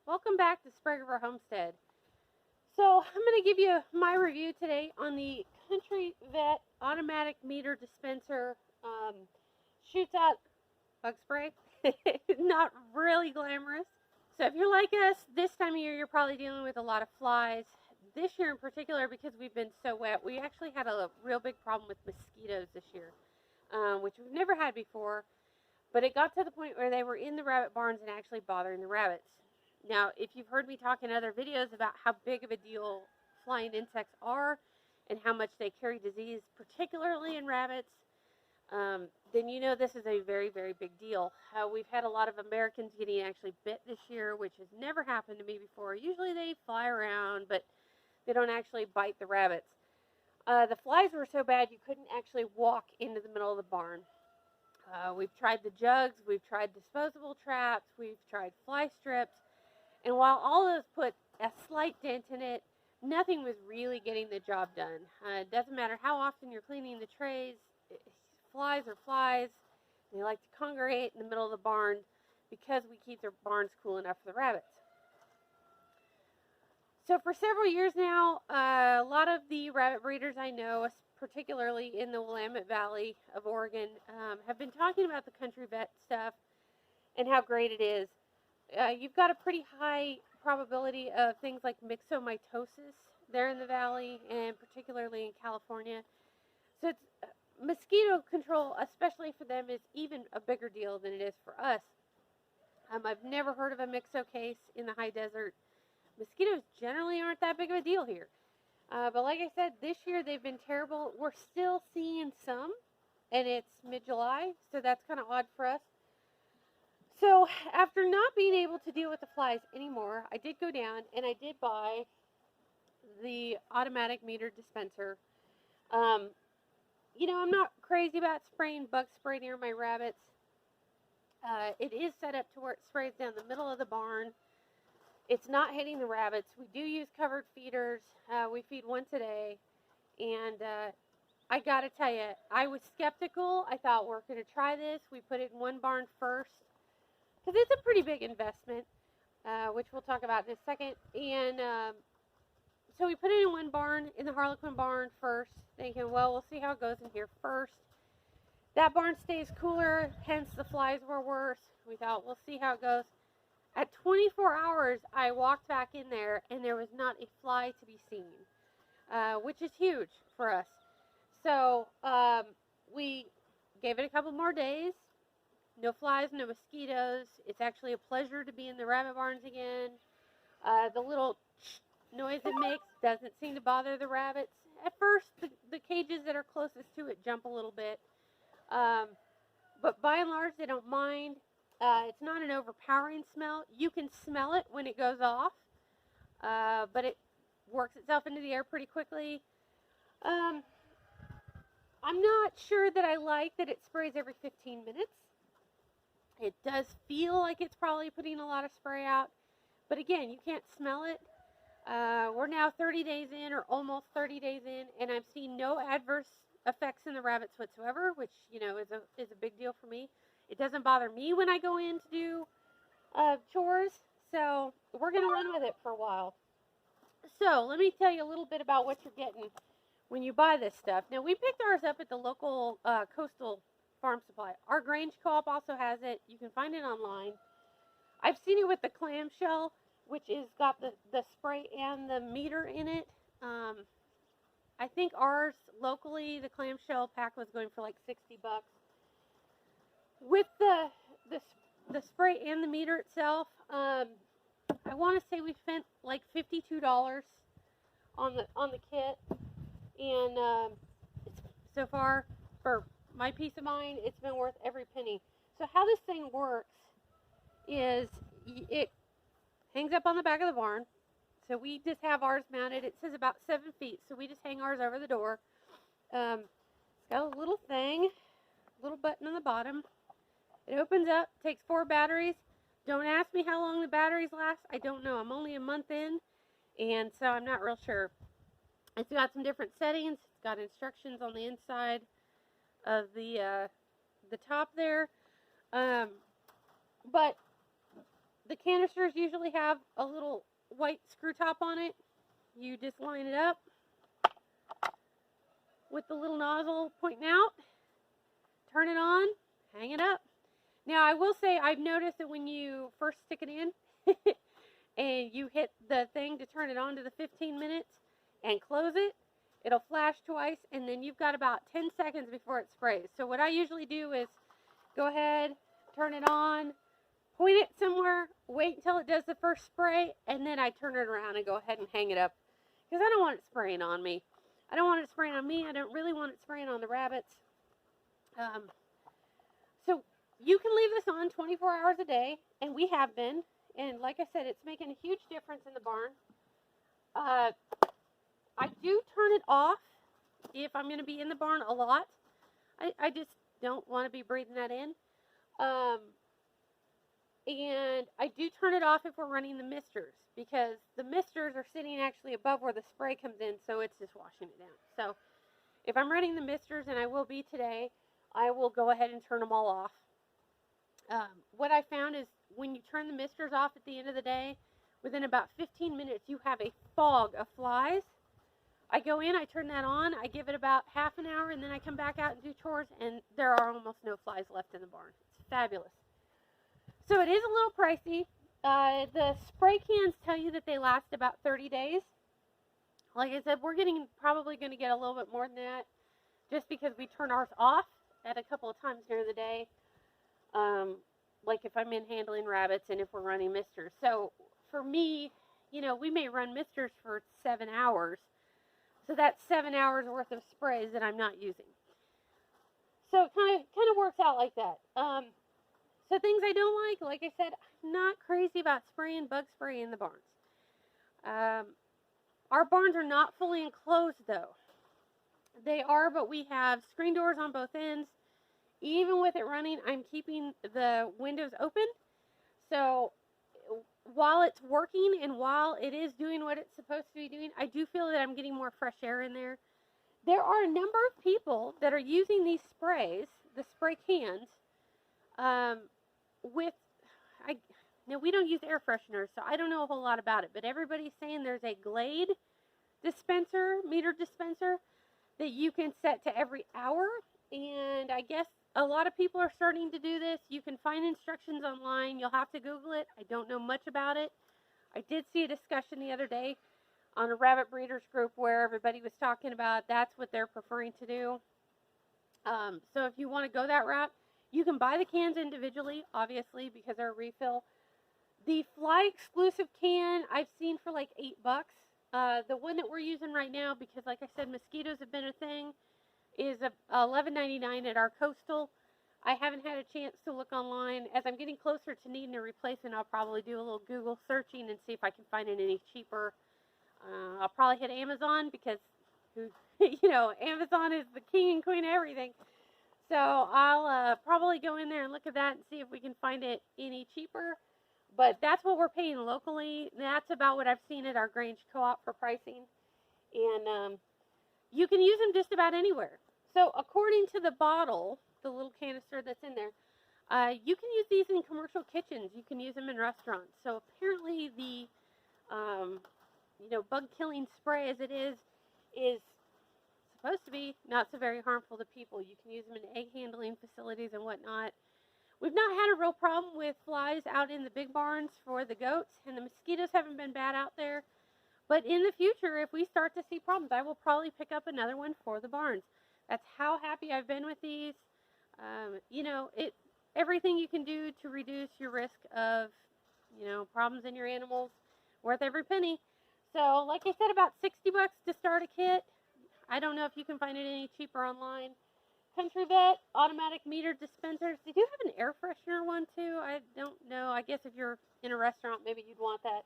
Welcome back to Spray River Homestead. So I'm going to give you my review today on the Country Vet automatic meter dispenser. Shoots out bug spray. Not really glamorous. So if you're like us, this time of year you're probably dealing with a lot of flies. This year in particular, because we've been so wet, we actually had a real big problem with mosquitoes this year, which we've never had before. But it got to the point where they were in the rabbit barns and actually bothering the rabbits. Now, if you've heard me talk in other videos about how big of a deal flying insects are and how much they carry disease, particularly in rabbits, then you know this is a very, very big deal. We've had a lot of Americans getting actually bit this year, which has never happened to me before. Usually they fly around, but they don't actually bite the rabbits. The flies were so bad you couldn't actually walk into the middle of the barn. We've tried the jugs, we've tried disposable traps, we've tried fly strips, and while all those put a slight dent in it, nothing was really getting the job done. It doesn't matter how often you're cleaning the trays, flies are flies. They like to congregate in the middle of the barn because we keep their barns cool enough for the rabbits. So for several years now, a lot of the rabbit breeders I know, particularly in the Willamette Valley of Oregon, have been talking about the Country Vet stuff and how great it is. You've got a pretty high probability of things like myxomatosis there in the valley, and particularly in California. So it's, mosquito control, especially for them, is even a bigger deal than it is for us. I've never heard of a myxo case in the high desert. Mosquitoes generally aren't that big of a deal here. But like I said, this year they've been terrible. We're still seeing some, and it's mid-July, so that's kind of odd for us. So after not being able to deal with the flies anymore, I did go down and I did buy the automatic meter dispenser. You know, I'm not crazy about spraying bug spray near my rabbits. It is set up to where it sprays down the middle of the barn. It's not hitting the rabbits. We do use covered feeders. We feed once a day. And I got to tell you, I was skeptical. I thought, we're going to try this. We put it in one barn first, because it's a pretty big investment, which we'll talk about in a second. And so we put it in one barn, in the Harlequin barn first, thinking, well, we'll see how it goes in here first. That barn stays cooler, hence the flies were worse. We thought, we'll see how it goes. At 24 hours, I walked back in there, and there was not a fly to be seen, which is huge for us. So we gave it a couple more days. No flies, no mosquitoes. It's actually a pleasure to be in the rabbit barns again. The little noise it makes doesn't seem to bother the rabbits. At first, the cages that are closest to it jump a little bit. But by and large, they don't mind. It's not an overpowering smell. You can smell it when it goes off, but it works itself into the air pretty quickly. I'm not sure that I like that it sprays every 15 minutes. It does feel like it's probably putting a lot of spray out, but again, you can't smell it. We're now 30 days in, or almost 30 days in, and I've seen no adverse effects in the rabbits whatsoever, which, you know, is a big deal for me. It doesn't bother me when I go in to do chores, so we're going to run with it for a while. So let me tell you a little bit about what you're getting when you buy this stuff. Now, we picked ours up at the local coastal farm supply. Our Grange Co-op also has it. You can find it online. I've seen it with the clamshell, which is got the spray and the meter in it. I think ours locally, the clamshell pack was going for like $60. With the spray and the meter itself, I want to say we spent like $52 on the kit, and so far, for my peace of mind, it's been worth every penny. So how this thing works is it hangs up on the back of the barn. So we just have ours mounted. It says about 7 feet, so we just hang ours over the door. It's got a little thing, little button on the bottom. It opens up, takes 4 batteries. Don't ask me how long the batteries last. I don't know. I'm only a month in, and so I'm not real sure. It's got some different settings. It's got instructions on the inside of the top there. But The canisters usually have a little white screw top on it. You just line it up with the little nozzle pointing out, turn it on, hang it up. Now, I will say I've noticed that when you first stick it in and you hit the thing to turn it on to the 15 minutes and close it, it'll flash twice, and then you've got about 10 seconds before it sprays. So what I usually do is go ahead, turn it on, point it somewhere, wait until it does the first spray, and then I turn it around and go ahead and hang it up. Because I don't want it spraying on me. I don't want it spraying on me. I don't really want it spraying on the rabbits. So you can leave this on 24 hours a day, and we have been. And like I said, it's making a huge difference in the barn. I do turn it off if I'm going to be in the barn a lot. I just don't want to be breathing that in. And I do turn it off if we're running the misters, because the misters are sitting actually above where the spray comes in, so it's just washing it down. So if I'm running the misters, and I will be today, I will go ahead and turn them all off. What I found is when you turn the misters off at the end of the day, within about 15 minutes, you have a fog of flies. I go in, I turn that on, I give it about half an hour, and then I come back out and do chores, and there are almost no flies left in the barn. It's fabulous. So it is a little pricey. The spray cans tell you that they last about 30 days. Like I said, we're probably going to get a little bit more than that, just because we turn ours off at a couple of times during the day. Like if I'm in handling rabbits and if we're running misters. So for me, we may run misters for 7 hours. So that's 7 hours worth of sprays that I'm not using. So it kind of works out like that. So things I don't like I said, I'm not crazy about bug spray in the barns. Our barns are not fully enclosed though. They are, but we have screen doors on both ends. Even with it running, I'm keeping the windows open. So while it's working and while it is doing what it's supposed to be doing, I do feel that I'm getting more fresh air in there. There are a number of people that are using these sprays, the spray cans, now we don't use air fresheners, so I don't know a whole lot about it, but everybody's saying there's a Glade meter dispenser that you can set to every hour, and I guess a lot of people are starting to do this. You can find instructions online. You'll have to Google it. I don't know much about it. I did see a discussion the other day on a rabbit breeders group where everybody was talking about that's what they're preferring to do. So if you want to go that route, you can buy the cans individually, obviously, because they're a refill. The fly exclusive can I've seen for like $8. The one that we're using right now, because like I said, mosquitoes have been a thing, is $11.99 at our coastal. I haven't had a chance to look online. As I'm getting closer to needing a replacement, I'll probably do a little Google searching and see if I can find it any cheaper. I'll probably hit Amazon because, Amazon is the king and queen of everything. So I'll probably go in there and look at that and see if we can find it any cheaper. But that's what we're paying locally. That's about what I've seen at our Grange Co-op for pricing. And you can use them just about anywhere. So according to the bottle, the little canister that's in there, you can use these in commercial kitchens. You can use them in restaurants. So apparently the, bug killing spray as it is supposed to be not so very harmful to people. You can use them in egg handling facilities and whatnot. We've not had a real problem with flies out in the big barns for the goats, and the mosquitoes haven't been bad out there. But in the future, if we start to see problems, I will probably pick up another one for the barns. That's how happy I've been with these. Everything you can do to reduce your risk of, problems in your animals, worth every penny. So, like I said, about $60 to start a kit. I don't know if you can find it any cheaper online. Country Vet, automatic meter dispensers. They do have an air freshener one too. I don't know. I guess if you're in a restaurant, maybe you'd want that.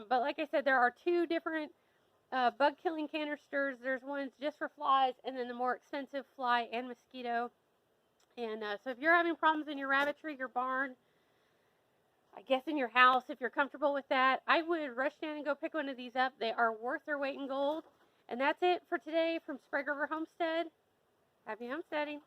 But like I said, there are two different bug killing canisters. There's ones just for flies, and then the more expensive fly and mosquito. And so if you're having problems in your rabbitry, your barn, I guess in your house, if you're comfortable with that, I would rush down and go pick one of these up. They are worth their weight in gold. And that's it for today from Sprague River Homestead. Happy homesteading.